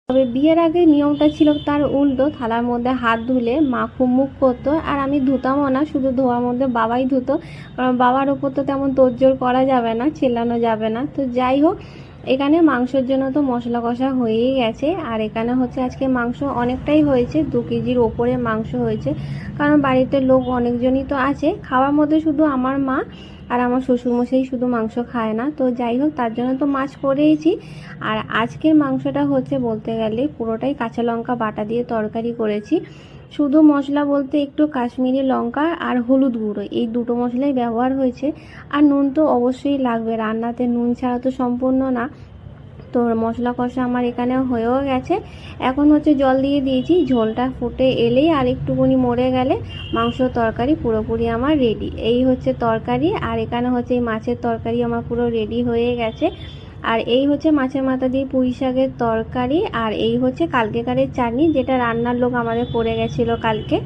তবে বিয়ের আগে নিয়মটা ছিল তার উল্টো, থালার মধ্যে হাত ধুলে মা খুব মুখ করতো, আর আমি ধুতামও না, শুধু ধোয়ার মধ্যে বাবাই ধুতো, কারণ বাবার ওপর তো তেমন তোড়জোড় করা যাবে না, চেল্লানো যাবে না। তো যাই হোক, এখানে মাংসের জন্য তো মশলা কষা হয়েই গেছে, আর এখানে হচ্ছে আজকে মাংস অনেকটাই হয়েছে, 2 কেজির ওপরে মাংস হয়েছে, কারণ বাড়িতে লোক অনেকজনই তো আছে, খাওয়ার মধ্যে শুধু আমার মা আর আমার শ্বশুরমশাই শুধু মাংস খায় না। তো যাই হোক, তার জন্য তো মাছ করেইছি। আর আজকের মাংসটা হচ্ছে বলতে গেলে পুরোটাই কাঁচা লঙ্কা বাটা দিয়ে তরকারি করেছি। শুধু মশলা বলতে একটু কাশ্মীরি লঙ্কা আর হলুদ গুঁড়ো, এই দুটো মশলাই ব্যবহার হয়েছে। আর নুন তো অবশ্যই লাগবে, রান্নাতে নুন ছাড়া তো সম্পূর্ণ না। তো মশলা কষা আমার এখানে হয়েও গেছে। এখন হচ্ছে জল দিয়ে দিয়েছি, ঝোলটা ফুটে এলেই আর একটুকুনি মরে গেলে মাংস তরকারি পুরোপুরি আমার রেডি। এই হচ্ছে তরকারি, আর এখানে হচ্ছে এই মাছের তরকারি আমার পুরো রেডি হয়ে গেছে। আর এই হচ্ছে মাছের মাথা দিয়ে পুঁই শাকের তরকারি, আর এই হচ্ছে কালকেকারের চাটনি, যেটা রান্নার লোক আমাদের পড়ে গেছিলো কালকে।